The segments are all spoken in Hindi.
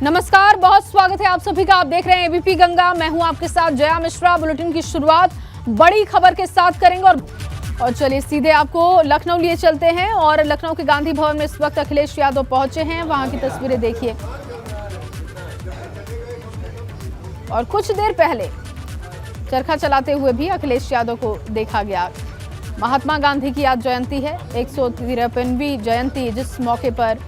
नमस्कार, बहुत स्वागत है आप सभी का। आप देख रहे हैं एबीपी गंगा। मैं हूं आपके साथ जया मिश्रा। बुलेटिन की शुरुआत बड़ी खबर के साथ करेंगे और चलिए सीधे आपको लखनऊ लिए चलते हैं। और लखनऊ के गांधी भवन में इस वक्त अखिलेश यादव पहुंचे हैं। वहां की तस्वीरें देखिए। और कुछ देर पहले चरखा चलाते हुए भी अखिलेश यादव को देखा गया। महात्मा गांधी की आज जयंती है, 153वीं जयंती, जिस मौके पर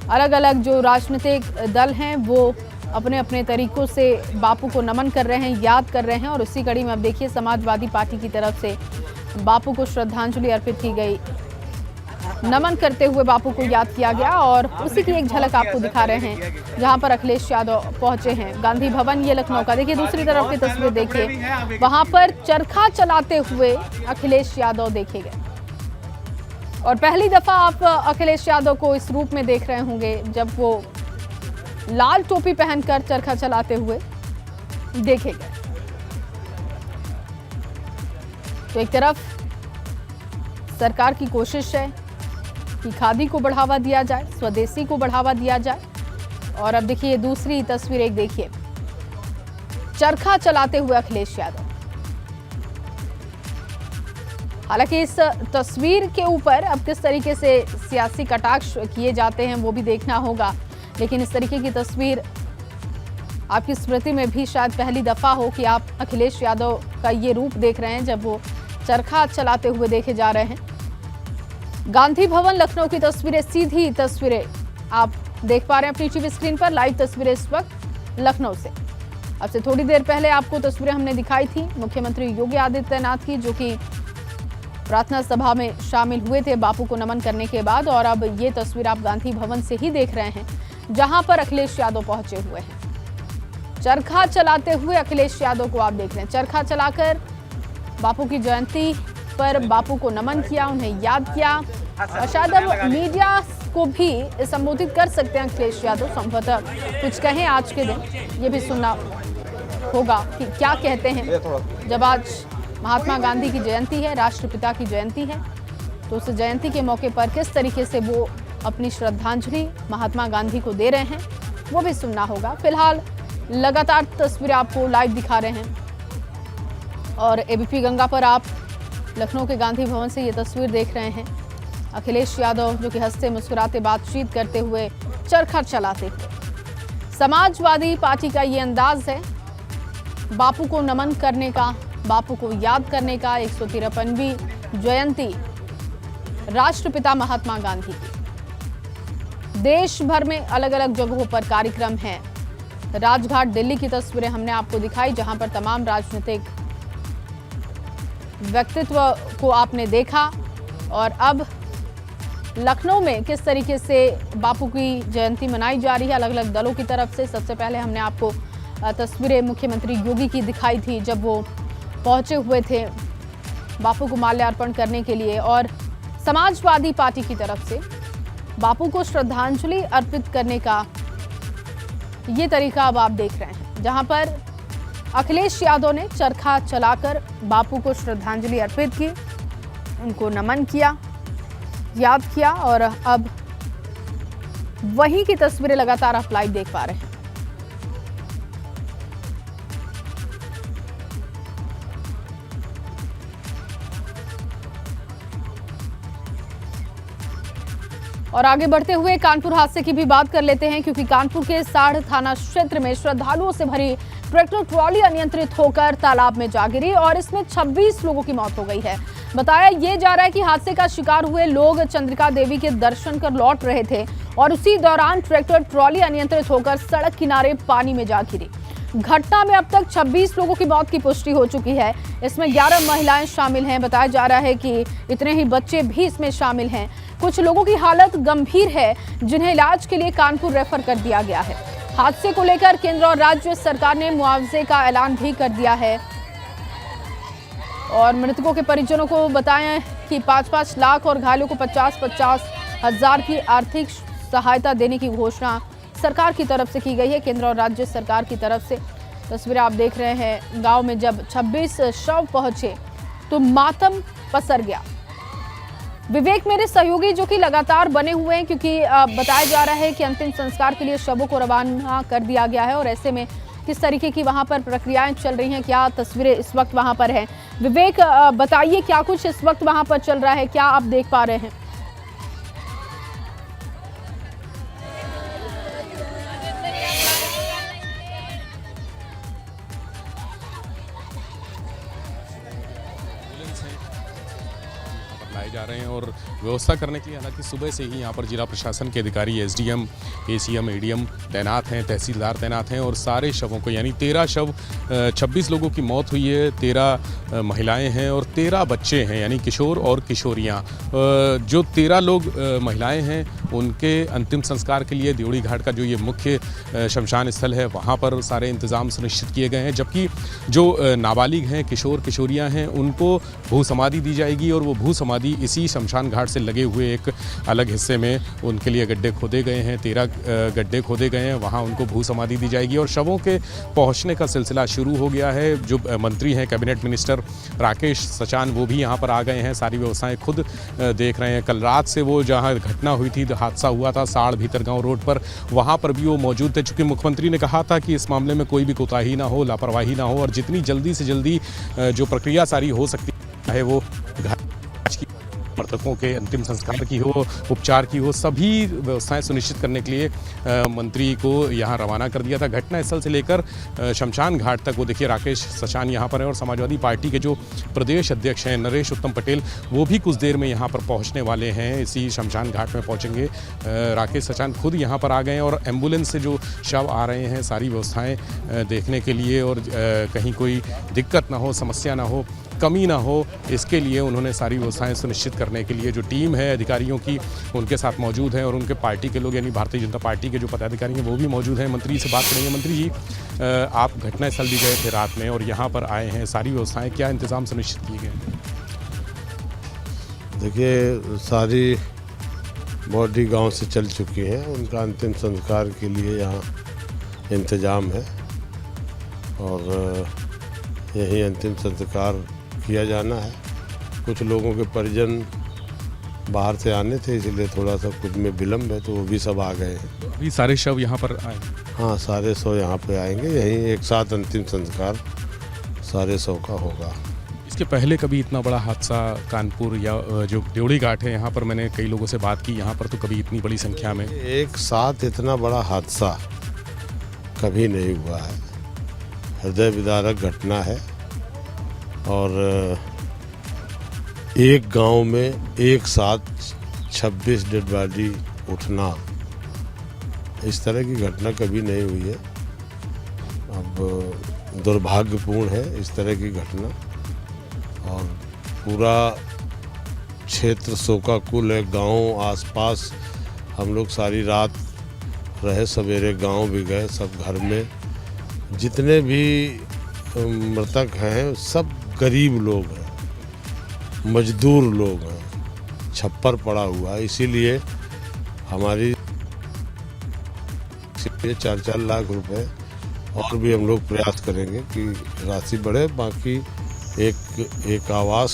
अलग अलग जो राजनीतिक दल हैं वो अपने अपने तरीकों से बापू को नमन कर रहे हैं, याद कर रहे हैं। और उसी कड़ी में अब देखिए समाजवादी पार्टी की तरफ से बापू को श्रद्धांजलि अर्पित की गई। नमन करते हुए बापू को याद किया गया और उसी की एक झलक आपको दिखा रहे हैं जहां पर अखिलेश यादव पहुंचे हैं। गांधी भवन ये लखनऊ का। देखिए दूसरी तरफ की तस्वीर देखिए, वहां पर चरखा चलाते हुए अखिलेश यादव देखे गए। और पहली दफा आप अखिलेश यादव को इस रूप में देख रहे होंगे जब वो लाल टोपी पहनकर चरखा चलाते हुए देखे गए। तो एक तरफ सरकार की कोशिश है कि खादी को बढ़ावा दिया जाए, स्वदेशी को बढ़ावा दिया जाए। और अब देखिए दूसरी तस्वीर एक देखिए, चरखा चलाते हुए अखिलेश यादव। हालांकि इस तस्वीर के ऊपर अब किस तरीके से सियासी कटाक्ष किए जाते हैं वो भी देखना होगा, लेकिन इस तरीके की तस्वीर आपकी स्मृति में भी शायद पहली दफा हो कि आप अखिलेश यादव का ये रूप देख रहे हैं जब वो चरखा चलाते हुए देखे जा रहे हैं। गांधी भवन लखनऊ की तस्वीरें, सीधी तस्वीरें आप देख पा रहे हैं अपनी टीवी स्क्रीन पर। लाइव तस्वीरें इस वक्त लखनऊ से। अब से थोड़ी देर पहले आपको तस्वीरें हमने दिखाई थी मुख्यमंत्री योगी आदित्यनाथ की, जो कि प्रार्थना सभा में शामिल हुए थे बापू को नमन करने के बाद। और अब ये तस्वीर आप गांधी भवन से ही देख रहे हैं जहां पर अखिलेश यादव पहुंचे हुए हैं। चरखा चलाते हुए अखिलेश यादव को आप देख रहे हैं। चरखा चलाकर बापू की जयंती पर बापू को नमन किया, उन्हें याद किया। और शायद अब मीडिया को भी संबोधित कर सकते हैं अखिलेश यादव, संभवतः कुछ कहें आज के दिन। ये भी सुनना होगा कि क्या कहते हैं जब आज महात्मा गांधी की जयंती है, राष्ट्रपिता की जयंती है। तो उस जयंती के मौके पर किस तरीके से वो अपनी श्रद्धांजलि महात्मा गांधी को दे रहे हैं वो भी सुनना होगा। फिलहाल लगातार तस्वीरें आपको लाइव दिखा रहे हैं और एबीपी गंगा पर आप लखनऊ के गांधी भवन से ये तस्वीर देख रहे हैं। अखिलेश यादव जो कि हंसते मुस्कुराते बातचीत करते हुए चरखा चलाते हुए। समाजवादी पार्टी का ये अंदाज है बापू को नमन करने का, बापू को याद करने का। 153वीं जयंती राष्ट्रपिता महात्मा गांधी की। देश भर में अलग अलग जगहों पर कार्यक्रम हैं। राजघाट दिल्ली की तस्वीरें हमने आपको दिखाई जहां पर तमाम राजनीतिक व्यक्तित्व को आपने देखा। और अब लखनऊ में किस तरीके से बापू की जयंती मनाई जा रही है अलग अलग दलों की तरफ से। सबसे पहले हमने आपको तस्वीरें मुख्यमंत्री योगी की दिखाई थी जब वो पहुंचे हुए थे बापू को माल्यार्पण करने के लिए। और समाजवादी पार्टी की तरफ से बापू को श्रद्धांजलि अर्पित करने का ये तरीका अब आप देख रहे हैं, जहां पर अखिलेश यादव ने चरखा चलाकर बापू को श्रद्धांजलि अर्पित की, उनको नमन किया, याद किया। और अब वहीं की तस्वीरें लगातार आप लाइव देख पा रहे हैं। और आगे बढ़ते हुए कानपुर हादसे की भी बात कर लेते हैं, क्योंकि कानपुर के साढ़ थाना क्षेत्र में श्रद्धालुओं से भरी ट्रैक्टर ट्रॉली अनियंत्रित होकर तालाब में जा गिरी और इसमें 26 लोगों की मौत हो गई है। बताया ये जा रहा है कि हादसे का शिकार हुए लोग चंद्रिका देवी के दर्शन कर लौट रहे थे और उसी दौरान ट्रैक्टर ट्रॉली अनियंत्रित होकर सड़क किनारे पानी में जा गिरी। घटना में अब तक 26 लोगों की मौत की पुष्टि हो चुकी है। इसमें 11 महिलाएं शामिल हैं। बताया जा रहा है कि इतने ही बच्चे भी इसमें शामिल हैं। कुछ लोगों की हालत गंभीर है जिन्हें इलाज के लिए कानपुर रेफर कर दिया गया है। हादसे को लेकर केंद्र और राज्य सरकार ने मुआवजे का ऐलान भी कर दिया है और मृतकों के परिजनों को बताया कि 5-5 लाख और घायलों को 50-50 हजार की आर्थिक सहायता देने की घोषणा सरकार की तरफ से की गई है, केंद्र और राज्य सरकार की तरफ से। तस्वीरें आप देख रहे हैं। गांव में जब 26 शव पहुंचे तो मातम पसर गया। विवेक, मेरे सहयोगी जो कि लगातार बने हुए हैं, क्योंकि बताया जा रहा है कि अंतिम संस्कार के लिए शवों को रवाना कर दिया गया है और ऐसे में किस तरीके की वहां पर प्रक्रियाएं चल रही हैं, क्या तस्वीरें इस वक्त वहां पर हैं? विवेक, बताइए क्या कुछ इस वक्त वहां पर चल रहा है, क्या आप देख पा रहे हैं? लाए जा रहे हैं और व्यवस्था करने के लिए हालांकि सुबह से ही यहाँ पर जिला प्रशासन के अधिकारी एसडीएम, एसीएम, एडीएम तैनात हैं, तहसीलदार तैनात हैं और सारे शवों को यानी 13 शव 26 लोगों की मौत हुई है, 13 महिलाएं हैं और 13 बच्चे हैं यानी किशोर और किशोरियाँ। जो 13 लोग महिलाएं हैं उनके अंतिम संस्कार के लिए देवड़ी घाट का जो ये मुख्य शमशान स्थल है वहाँ पर सारे इंतज़ाम सुनिश्चित किए गए हैं, जबकि जो नाबालिग हैं, किशोर किशोरियाँ हैं, उनको भू समाधि दी जाएगी और वो भू समाधि इसी शमशान घाट से लगे हुए एक अलग हिस्से में उनके लिए गड्ढे खोदे गए हैं, 13 गड्ढे खोदे गए हैं, वहाँ उनको भू समाधि दी जाएगी और शवों के पहुँचने का सिलसिला शुरू हो गया है। जो मंत्री हैं कैबिनेट मिनिस्टर राकेश सचान वो भी यहाँ पर आ गए हैं, सारी व्यवस्थाएं खुद देख रहे हैं। कल रात से वो जहाँ घटना हुई थी, हादसा हुआ था साड़ भीतरगांव रोड पर, वहाँ पर भी वो मौजूद थे, चूँकि मुख्यमंत्री ने कहा था कि इस मामले में कोई भी कोताही ना हो, लापरवाही ना हो और जितनी जल्दी से जल्दी जो प्रक्रिया सारी हो सकती है वो मृतकों के अंतिम संस्कार की हो, उपचार की हो, सभी व्यवस्थाएं सुनिश्चित करने के लिए मंत्री को यहाँ रवाना कर दिया था। घटनास्थल से लेकर शमशान घाट तक वो देखिए राकेश सचान यहाँ पर हैं और समाजवादी पार्टी के जो प्रदेश अध्यक्ष हैं नरेश उत्तम पटेल वो भी कुछ देर में यहाँ पर पहुँचने वाले हैं, इसी शमशान घाट में पहुँचेंगे। राकेश सचान खुद यहाँ पर आ गए हैं और एम्बुलेंस से जो शव आ रहे हैं सारी व्यवस्थाएँ देखने के लिए और कहीं कोई दिक्कत ना हो, समस्या ना हो, कमी ना हो, इसके लिए उन्होंने सारी व्यवस्थाएं सुनिश्चित करने के लिए जो टीम है अधिकारियों की उनके साथ मौजूद है और उनके पार्टी के लोग यानी भारतीय जनता पार्टी के जो पदाधिकारी हैं वो भी मौजूद हैं। मंत्री से बात करेंगे। मंत्री जी, आप घटनास्थल भी गए थे रात में और यहाँ पर आए हैं, सारी व्यवस्थाएं क्या इंतज़ाम सुनिश्चित किए गए हैं? देखिए, सारी बॉडी गांव से चल चुकी है, उनका अंतिम संस्कार के लिए यहाँ इंतज़ाम है और यही अंतिम संस्कार किया जाना है। कुछ लोगों के परिजन बाहर से आने थे, इसलिए थोड़ा सा कुछ में विलम्ब है, तो वो भी सब आ गए हैं। अभी सारे शव यहाँ पर आए? हाँ, सारे 100 यहाँ पे आएंगे, यहीं एक साथ अंतिम संस्कार सारे 100 का होगा। इसके पहले कभी इतना बड़ा हादसा कानपुर या जो देवड़ी घाट है यहाँ पर, मैंने कई लोगों से बात की, यहाँ पर तो कभी इतनी बड़ी संख्या में एक साथ इतना बड़ा हादसा कभी नहीं हुआ है। हृदय विदारक घटना है और एक गांव में एक साथ 26 डेड बॉडी उठना, इस तरह की घटना कभी नहीं हुई है। अब दुर्भाग्यपूर्ण है इस तरह की घटना और पूरा क्षेत्र शोकाकुल है। गांव आसपास हम लोग सारी रात रहे, सवेरे गांव भी गए, सब घर में जितने भी मृतक हैं सब गरीब लोग हैं, मजदूर लोग हैं, छप्पर पड़ा हुआ है, इसीलिए हमारी 4-4 लाख रुपए और भी हम लोग प्रयास करेंगे कि राशि बढ़े। बाकी एक आवास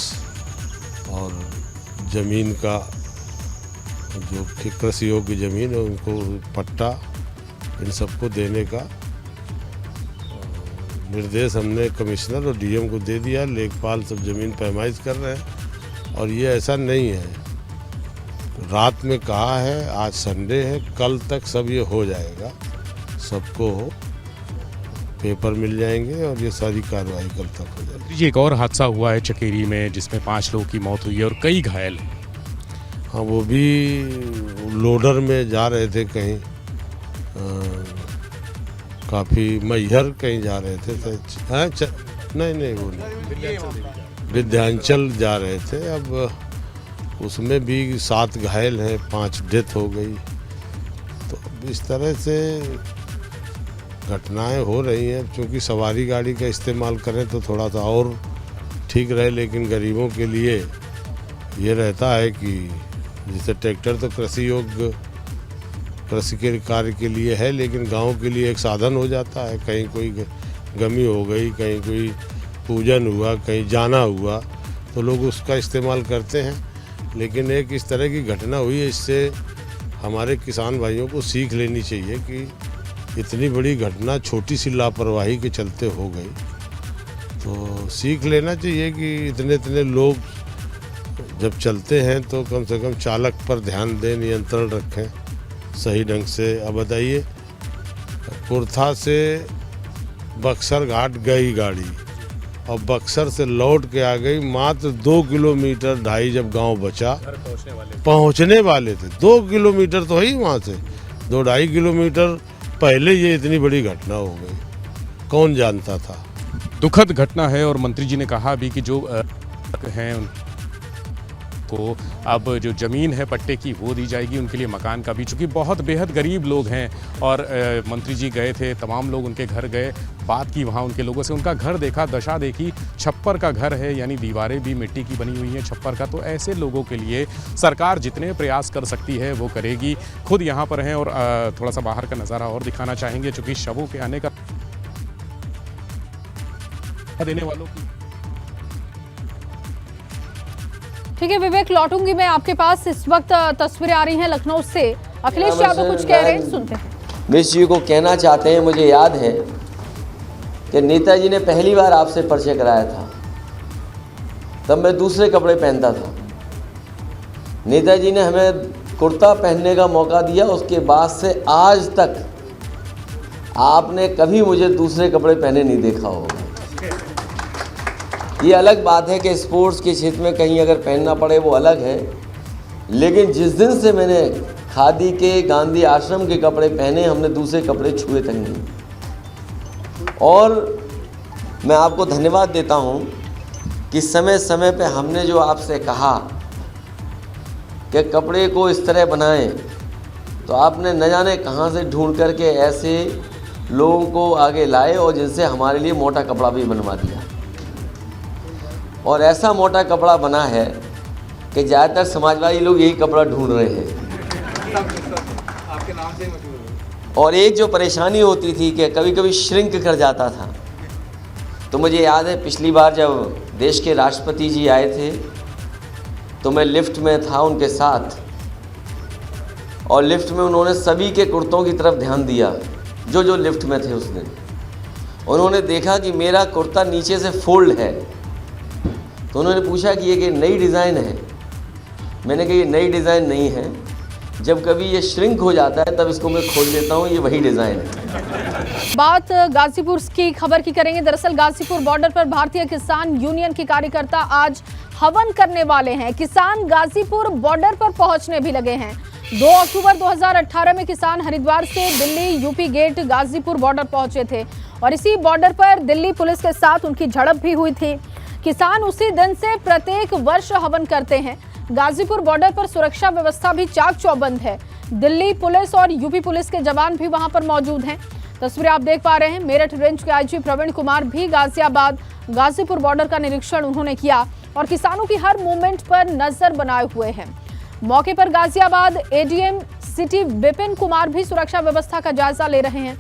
और ज़मीन का जो कृषि योग्य ज़मीन है उनको पट्टा इन सबको देने का निर्देश हमने कमिश्नर और डीएम को दे दिया। लेखपाल सब ज़मीन पैमाइश कर रहे हैं और ये ऐसा नहीं है, रात में कहा है, आज संडे है, कल तक सब ये हो जाएगा, सबको पेपर मिल जाएंगे और ये सारी कार्रवाई कल तक हो जाएगी। एक और हादसा हुआ है चकेरी में जिसमें 5 लोगों की मौत हुई है और कई घायल हैं। हाँ, वो भी लोडर में जा रहे थे कहीं, काफ़ी मैहर कहीं जा रहे थे, नहीं वो नहीं, विंध्याचल जा रहे थे। अब उसमें भी 7 घायल हैं, 5 डेथ हो गई। तो इस तरह से घटनाएं हो रही हैं। क्योंकि सवारी गाड़ी का इस्तेमाल करें तो थोड़ा सा और ठीक रहे, लेकिन गरीबों के लिए ये रहता है कि जैसे ट्रैक्टर तो कृषि योग्य कृषि के कार्य के लिए है, लेकिन गांव के लिए एक साधन हो जाता है। कहीं कोई गमी हो गई, कहीं कोई पूजन हुआ, कहीं जाना हुआ, तो लोग उसका इस्तेमाल करते हैं। लेकिन एक इस तरह की घटना हुई है, इससे हमारे किसान भाइयों को सीख लेनी चाहिए कि इतनी बड़ी घटना छोटी सी लापरवाही के चलते हो गई। तो सीख लेना चाहिए कि इतने लोग जब चलते हैं तो कम से कम चालक पर ध्यान दें, नियंत्रण रखें सही ढंग से। अब बताइए, कुर्था से बक्सर घाट गई गाड़ी और बक्सर से लौट के आ गई, मात्र 2 किलोमीटर 2.5 जब गांव बचा, पहुंचने वाले थे 2 किलोमीटर तो है ही, वहाँ से 2-2.5 किलोमीटर पहले ये इतनी बड़ी घटना हो गई। कौन जानता था। दुखद घटना है और मंत्री जी ने कहा भी कि जो हैं को अब जो ज़मीन है पट्टे की वो दी जाएगी, उनके लिए मकान का भी, चूँकि बहुत बेहद गरीब लोग हैं। और मंत्री जी गए थे, तमाम लोग उनके घर गए, बात की वहाँ उनके लोगों से, उनका घर देखा, दशा देखी। छप्पर का घर है, यानी दीवारें भी मिट्टी की बनी हुई हैं छप्पर का। तो ऐसे लोगों के लिए सरकार जितने प्रयास कर सकती है वो करेगी। खुद यहाँ पर हैं और थोड़ा सा बाहर का नज़ारा और दिखाना चाहेंगे, चूँकि शवों के आने का देने वालों की। ठीक है विवेक, लौटूंगी मैं आपके पास। इस वक्त तस्वीरें आ रही हैं लखनऊ से। अखिलेश यादव कुछ कह रहे हैं, सुनते हैं। मिस जी को कहना चाहते हैं, मुझे याद है कि नेताजी ने पहली बार आपसे परिचय कराया था, तब मैं दूसरे कपड़े पहनता था। नेताजी ने हमें कुर्ता पहनने का मौका दिया, उसके बाद से आज तक आपने कभी मुझे दूसरे कपड़े पहने नहीं देखा होगा। ये अलग बात है कि स्पोर्ट्स के क्षेत्र में कहीं अगर पहनना पड़े वो अलग है, लेकिन जिस दिन से मैंने खादी के गांधी आश्रम के कपड़े पहने, हमने दूसरे कपड़े छुए तक नहीं। और मैं आपको धन्यवाद देता हूँ कि समय समय पे हमने जो आपसे कहा कि कपड़े को इस तरह बनाएं, तो आपने न जाने कहाँ से ढूंढ करके ऐसे लोगों को आगे लाए और जिनसे हमारे लिए मोटा कपड़ा भी बनवा दिया। और ऐसा मोटा कपड़ा बना है कि ज़्यादातर समाजवादी लोग यही कपड़ा ढूंढ रहे हैं। आपके नाम से ही मशहूर है। और एक जो परेशानी होती थी कि कभी कभी श्रिंक कर जाता था। तो मुझे याद है पिछली बार जब देश के राष्ट्रपति जी आए थे तो मैं लिफ्ट में था उनके साथ, और लिफ्ट में उन्होंने सभी के कुर्तों की तरफ ध्यान दिया जो लिफ्ट में थे उस दिन। उन्होंने देखा कि मेरा कुर्ता नीचे से फोल्ड है, तो उन्होंने पूछा कि ये नई डिज़ाइन है। मैंने कहा ये नई डिज़ाइन नहीं है, जब कभी ये श्रिंक हो जाता है तब इसको मैं खोल देता हूँ, ये वही डिज़ाइन है। बात गाजीपुर की खबर की करेंगे। दरअसल गाजीपुर बॉर्डर पर भारतीय किसान यूनियन के कार्यकर्ता आज हवन करने वाले हैं। किसान गाजीपुर बॉर्डर पर पहुंचने भी लगे हैं। 2 अक्टूबर 2018 में किसान हरिद्वार से Delhi UP gate Ghazipur border पहुंचे थे और इसी बॉर्डर पर दिल्ली पुलिस के साथ उनकी झड़प भी हुई थी। किसान उसी दिन से प्रत्येक वर्ष हवन करते हैं। गाजीपुर बॉर्डर पर सुरक्षा व्यवस्था भी चाक चौबंद है। दिल्ली पुलिस और यूपी पुलिस के जवान भी वहां पर मौजूद हैं। तस्वीरें आप देख पा रहे हैं। मेरठ रेंज के आईजी प्रवीण कुमार भी गाजियाबाद गाजीपुर बॉर्डर का निरीक्षण उन्होंने किया और किसानों की हर मूवमेंट पर नजर बनाए हुए हैं। मौके पर गाजियाबाद एडीएम सिटी विपिन कुमार भी सुरक्षा व्यवस्था का जायजा ले रहे हैं।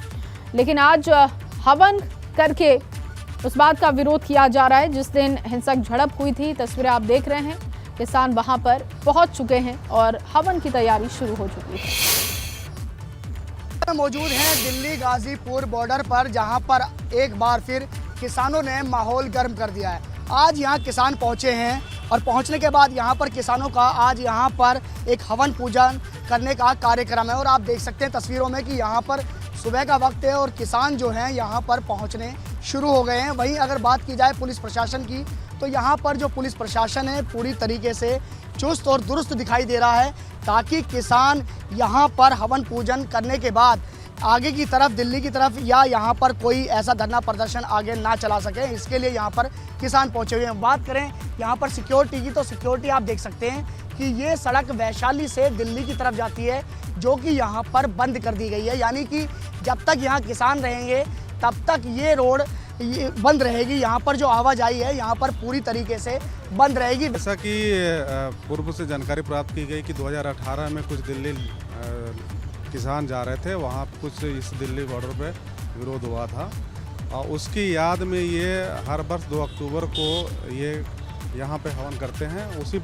लेकिन आज हवन करके उस बात का विरोध किया जा रहा है जिस दिन हिंसक झड़प हुई थी। तस्वीरें आप देख रहे हैं। किसान वहां पर पहुंच चुके हैं और हवन की तैयारी शुरू हो चुकी है। मौजूद हैं दिल्ली गाजीपुर बॉर्डर पर, जहां पर एक बार फिर किसानों ने माहौल गर्म कर दिया है। आज यहां किसान पहुंचे हैं और पहुंचने के बाद यहां पर किसानों का आज यहां पर एक हवन पूजन करने का कार्यक्रम है। और आप देख सकते हैं तस्वीरों में कि यहां पर सुबह का वक्त है और किसान जो हैं यहां पर पहुंचने शुरू हो गए हैं। वहीं अगर बात की जाए पुलिस प्रशासन की, तो यहाँ पर जो पुलिस प्रशासन है पूरी तरीके से चुस्त और दुरुस्त दिखाई दे रहा है, ताकि किसान यहाँ पर हवन पूजन करने के बाद आगे की तरफ दिल्ली की तरफ या यहाँ पर कोई ऐसा धरना प्रदर्शन आगे ना चला सके। इसके लिए यहाँ पर किसान पहुँचे हुए हैं। बात करें यहाँ पर सिक्योरिटी की, तो सिक्योरिटी आप देख सकते हैं कि ये सड़क वैशाली से दिल्ली की तरफ जाती है, जो कि यहाँ पर बंद कर दी गई है। यानी कि जब तक यहाँ किसान रहेंगे तब तक ये रोड बंद रहेगी। यहाँ पर जो आवाजाही है यहाँ पर पूरी तरीके से बंद रहेगी। जैसा कि पूर्व से जानकारी प्राप्त की गई कि 2018 में कुछ दिल्ली किसान जा रहे थे, वहाँ कुछ इस दिल्ली बॉर्डर पे विरोध हुआ था और उसकी याद में ये हर वर्ष 2 अक्टूबर को ये यहाँ पे हवन करते हैं। उसी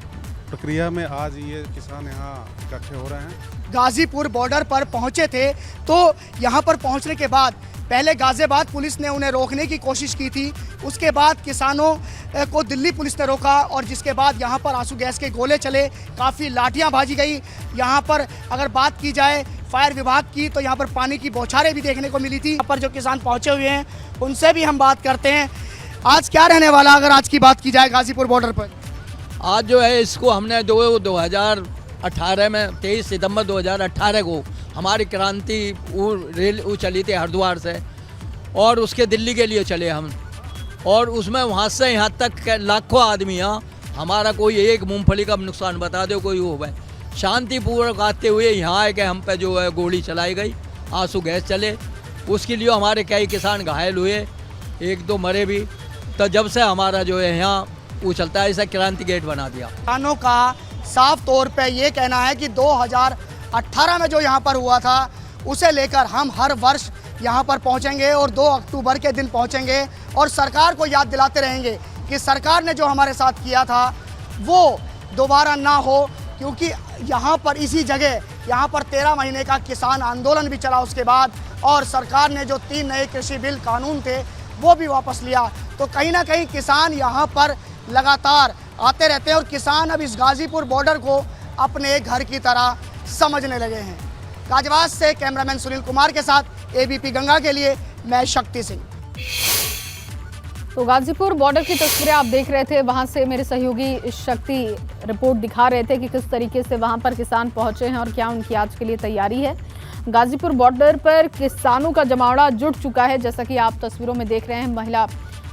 प्रक्रिया में आज ये किसान यहाँ इकट्ठे हो रहे हैं। गाजीपुर बॉर्डर पर पहुंचे थे, तो यहाँ पर पहुंचने के बाद पहले गाजियाबाद पुलिस ने उन्हें रोकने की कोशिश की थी, उसके बाद किसानों को दिल्ली पुलिस ने रोका और जिसके बाद यहाँ पर आंसू गैस के गोले चले, काफ़ी लाठियाँ भाजी गई। यहाँ पर अगर बात की जाए फायर विभाग की तो यहाँ पर पानी की बौछारें भी देखने को मिली थी। यहाँ पर जो किसान पहुँचे हुए हैं उनसे भी हम बात करते हैं। आज क्या रहने वाला अगर आज की बात की जाए गाजीपुर बॉर्डर पर? आज जो है इसको हमने 2018 में 23 सितंबर 2018 को हमारी क्रांति रेल चली थी हरिद्वार से और उसके दिल्ली के लिए चले हम, और उसमें वहाँ से यहाँ तक लाखों आदमी यहाँ, हमारा कोई एक मूंगफली का नुकसान बता दो कोई हो गए। शांतिपूर्वक आते हुए यहाँ आए कि हम पे जो है गोली चलाई गई, आंसू गैस चले, उसके लिए हमारे कई किसान घायल हुए, एक दो मरे भी। तो जब से हमारा जो है यहाँ वो चलता है, ऐसा क्रांति गेट बना दिया। किसानों का साफ तौर पे ये कहना है कि 2018 में जो यहाँ पर हुआ था उसे लेकर हम हर वर्ष यहाँ पर पहुँचेंगे और 2 अक्टूबर के दिन पहुँचेंगे और सरकार को याद दिलाते रहेंगे कि सरकार ने जो हमारे साथ किया था वो दोबारा ना हो, क्योंकि यहाँ पर इसी जगह यहाँ पर 13 महीने का किसान आंदोलन भी चला उसके बाद, और सरकार ने जो 3 नए कृषि बिल कानून थे वो भी वापस लिया। तो कहीं ना कहीं किसान यहाँ पर लगातार आते रहते हैं और किसान अब इस गाजीपुर बॉर्डर को अपने घर की तरह समझने लगे हैं। गाजियाबाद से कैमरामैन सुनील कुमार के साथ एबीपी गंगा के लिए मैं शक्ति सिंह। तो गाजीपुर बॉर्डर की तस्वीरें आप देख रहे थे, वहां से मेरे सहयोगी शक्ति रिपोर्ट दिखा रहे थे कि किस तरीके से वहां पर किसान पहुंचे हैं और क्या उनकी आज के लिए तैयारी है। गाजीपुर बॉर्डर पर किसानों का जमावड़ा जुट चुका है, जैसा कि आप तस्वीरों में देख रहे हैं। महिला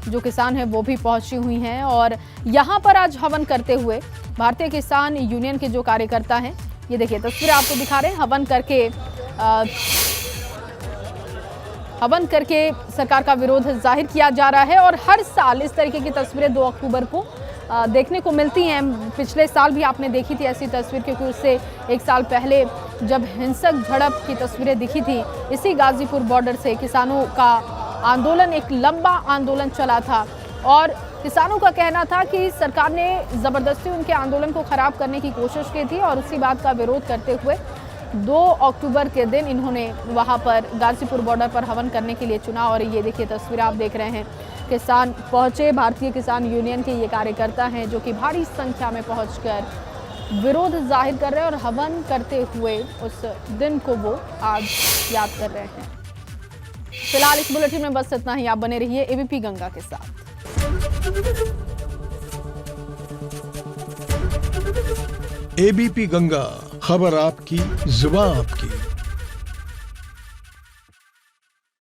जो किसान है वो भी पहुंची हुई हैं और यहाँ पर आज हवन करते हुए भारतीय किसान यूनियन के जो कार्यकर्ता हैं, ये देखिए तस्वीरें आपको दिखा रहे हैं। हवन करके सरकार का विरोध जाहिर किया जा रहा है और हर साल इस तरीके की तस्वीरें 2 अक्टूबर को देखने को मिलती हैं। पिछले साल भी आपने देखी थी ऐसी तस्वीर, क्योंकि उससे 1 साल पहले जब हिंसक झड़प की तस्वीरें दिखी थी इसी गाजीपुर बॉर्डर से, किसानों का आंदोलन, एक लंबा आंदोलन चला था और किसानों का कहना था कि सरकार ने ज़बरदस्ती उनके आंदोलन को ख़राब करने की कोशिश की थी और उसी बात का विरोध करते हुए 2 अक्टूबर के दिन इन्होंने वहां पर गाजीपुर बॉर्डर पर हवन करने के लिए चुना। और ये देखिए तस्वीर आप देख रहे हैं, किसान पहुंचे, भारतीय किसान यूनियन के ये कार्यकर्ता हैं जो कि भारी संख्या में पहुंचकर विरोध जाहिर कर रहे हैं और हवन करते हुए उस दिन को वो आज याद कर रहे हैं। फिलहाल इस बुलेटिन में बस इतना ही। आप बने रहिए एबीपी गंगा के साथ। एबीपी गंगा, खबर आपकी, जुबान आपकी।